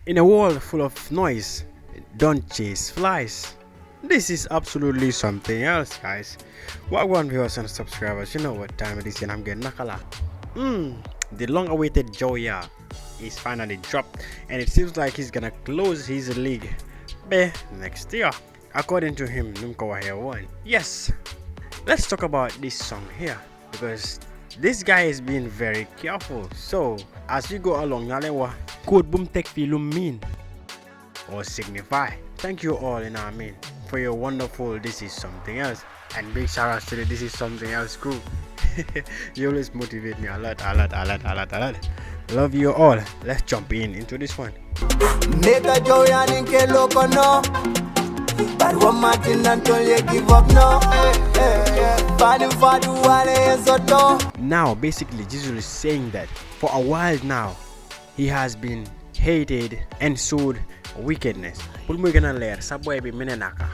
In a world full of noise, don't chase flies. This is absolutely something else, guys. One viewers and subscribers, you know what time it is, and I'm getting nakala. The long-awaited Joya is finally dropped, and it seems like he's gonna close his league next year, according to him. Won. Yes, let's talk about this song here because this guy is being very careful. So as we go along, nalewa code boom tech film mean or signify. Thank you all in our mean for your wonderful This Is Something Else, and big shout out to the This Is Something Else crew. You always motivate me a lot. Love you all. Let's jump into this one. Nigga Joya ninke loco no, but one Martin until you give up no. Now basically Jizzle is saying that for a while now he has been hated and sowed wickedness. Pul muy gëna leer sa boy bi mene naka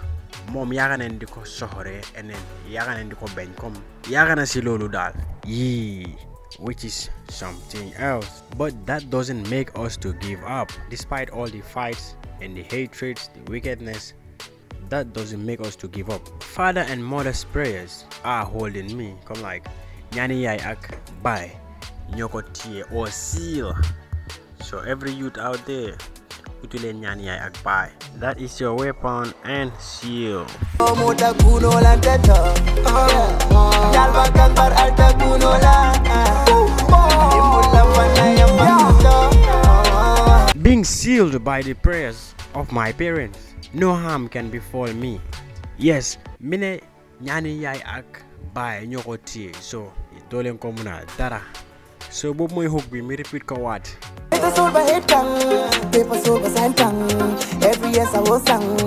mom yaga nañ diko soxore enen yaga nañ diko bañ comme yaga na ci lolu dal yi, which is something else. But that doesn't make us to give up despite all the fights and the hatreds, the wickedness. That doesn't make us to give up. Father and mother's prayers are holding me. Come like nyani yai ak bay nyoko tie or seal. So every youth out there, utile nyani yai ak bay. That is your weapon and seal. Being sealed by the prayers of my parents, no harm can befall me. Yes, mine nyani yai ak bay nyoko tie. So dolen komuna dara. So bob moy hook bi mi repeat ko wat. Every yes I was sang,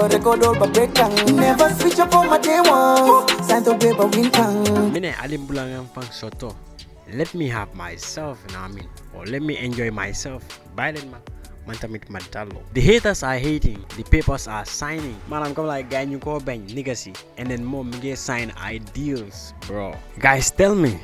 record all but break down. Never switch up on my day one. Sign to paper win tang. Mine alim bulangam pang soto. Let me have myself, you know what I mean? Or let me enjoy myself. Biden ma. The haters are hating, the papers are signing. Man, I'm come like guy you call bang nigga, and then more get sign ideals, bro. Guys, tell me,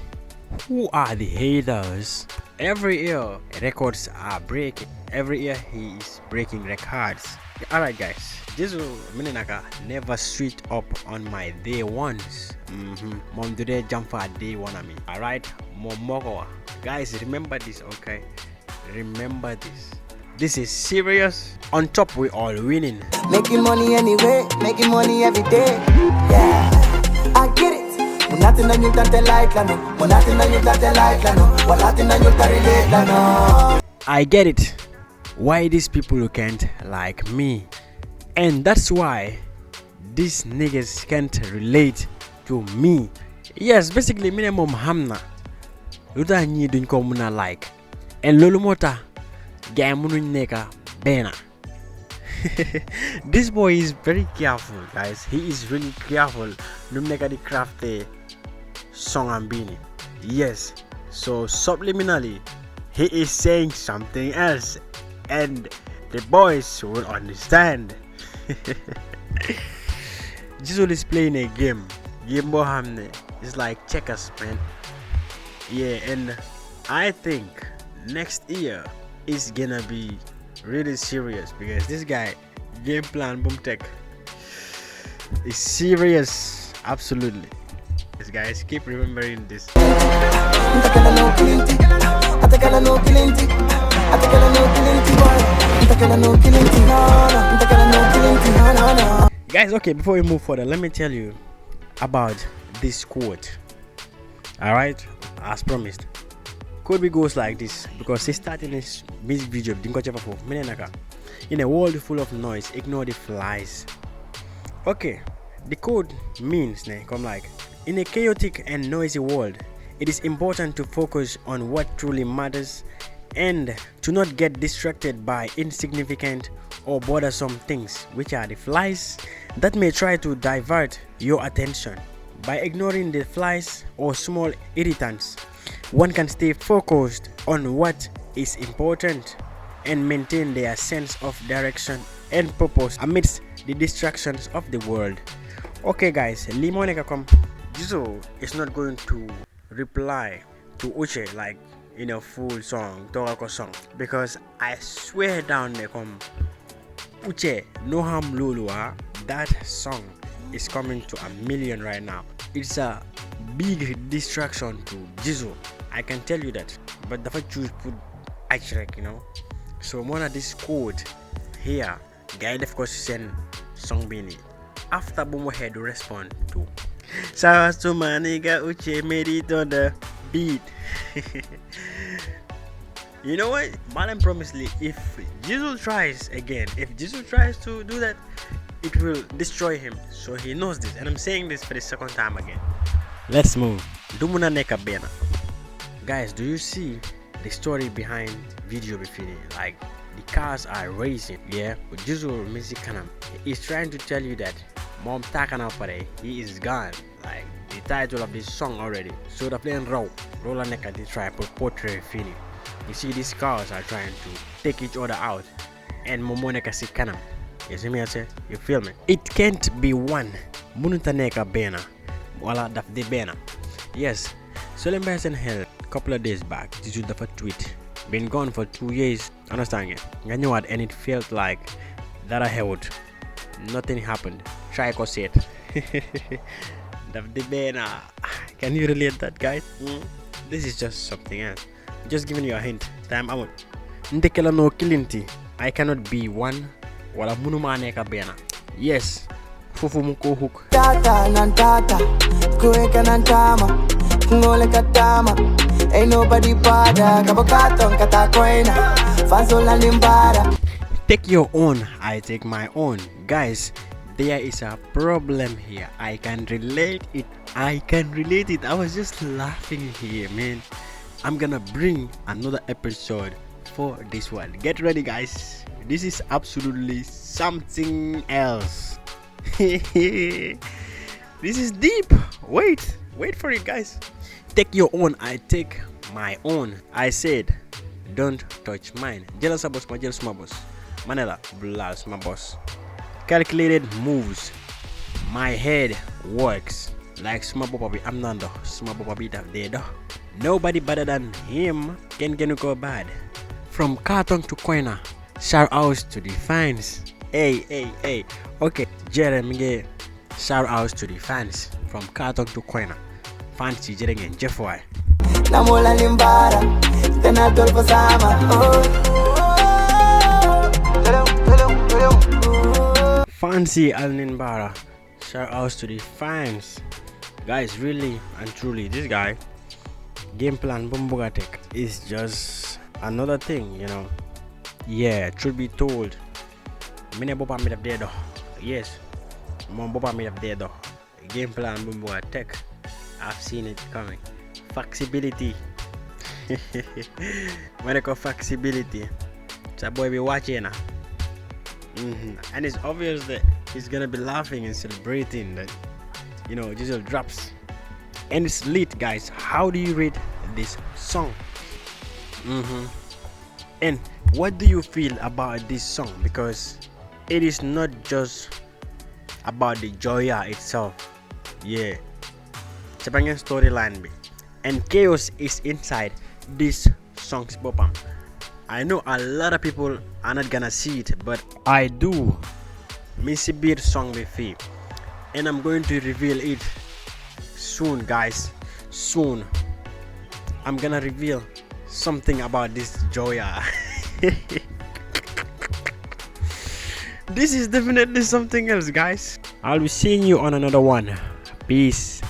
who are the haters? Every year records are breaking. Every year he is breaking records. Alright guys, Jizzle Minenaka never switch up on my day ones. Mom today jump for day one I mean. Alright, Momogoa. Guys, remember this, okay? Remember this. This is serious. On top, we all winning. Making money anyway, making money every day. Yeah, I get it. Nothing on you that they like, no. Nothing on you that they like, no. Nothing on you that relate, no. I get it. Why these people can't like me, and that's why these niggas can't relate to me. Yes, basically, minimum hamna. Luta ñi duñ ko mëna like, and lolu mota. This boy is very careful, guys. He is really careful. The craft song and bini. Yes, so subliminally he is saying something else, and the boys will understand. Jizzle is playing a game. It's like checkers, man. Yeah, and I think next year is gonna be really serious because this guy game plan boom tech is serious. Absolutely. Yes, guys, keep remembering this. Guys, okay, before we move further, let me tell you about this quote. Alright, as promised. Could be goes like this because he started this music video. In a world full of noise, ignore the flies. Okay, the code means come like in a chaotic and noisy world, it is important to focus on what truly matters and to not get distracted by insignificant or bothersome things, which are the flies that may try to divert your attention. By ignoring the flies or small irritants, one can stay focused on what is important and maintain their sense of direction and purpose amidst the distractions of the world. Okay guys, Limoneka Jizzle is not going to reply to Uche like in a full song, Torako song, because I swear down there come Uche no ham lulua. That song is coming to 1 million right now. It's a big distraction to Jizzle. I can tell you that. But the fact you put Achrek, you know. So one of this code here, guide of course send song bini. After Bomo head respond to Sawas to maniga Uche made it on the beat. You know what? Malam promisely, if Jizzle tries again, if Jizzle tries to do that, it will destroy him. So he knows this, and I'm saying this for the second time again. Let's move. Dumuna neka bena. Guys, do you see the story behind video befini? Like the cars are racing, yeah. But Jizzle music kanam is trying to tell you that Mom takana pare, he is gone. Like the title of this song already. So the playing raw, roller neka they try to portray feeling. You see these cars are trying to take each other out, and Momoneka si kanam. You see me I say? You feel me? It can't be one. Munuta neka bena. Wala daf de bena. Yes. So let me send hell couple of days back. This is the tweet. Been gone for 2 years. Understand it? You know what? And it felt like that I held. Nothing happened. Try to say it. Daf de bena. Can you relate that, guys? This is just something else. Just giving you a hint. Time out. Ndekela no kilinti. I cannot be one. Wala munuma neka bena. Yes. Fufu muko hook. Tata nan tata, kuweka nan tama, ngole katama. Ain't nobody bada, kabokaton katakwena, fansola limbara. Take your own, I take my own. Guys, there is a problem here. I can relate it. I was just laughing here, man. I'm gonna bring another episode for this one. Get ready, guys. This is absolutely something else. This is deep. Wait for it, guys. Take your own, I take my own. I said, don't touch mine. Jealous boss, my jealous my boss. Manela, blast my boss. Calculated moves. My head works like small papi. I'm not the small papi that dead. Nobody better than him can go bad. From carton to coiner, shout outs to the fans. Hey. Okay, Jeremy, shout outs to the fans. From carton to coiner. Fancy Jeremy and Jeff Y. Namola limbara, tena tolpo sama. Fancy Alninbara. Shout outs to the fans. Guys, really and truly, this guy game plan Bumbugatek is just another thing, you know. Yeah, truth be told, many boba made up there though. Yes, mom boba made up there though. Game plan Bumbugatek, I've seen it coming. Flexibility. When I call flexibility, it's a boy be watching now. And it's obvious that he's gonna be laughing and celebrating that, you know, Jizzle drops. And it's lit, guys. How do you rate this song? And what do you feel about this song? Because it is not just about the Joya itself. Yeah, it's a banging storyline, and chaos is inside this song's bopam. I know a lot of people are not gonna see it, but I do. Missy Beat song with fee, and I'm going to reveal it soon, guys. Soon I'm gonna reveal something about this Joya. This is definitely something else, guys. I'll be seeing you on another one. Peace.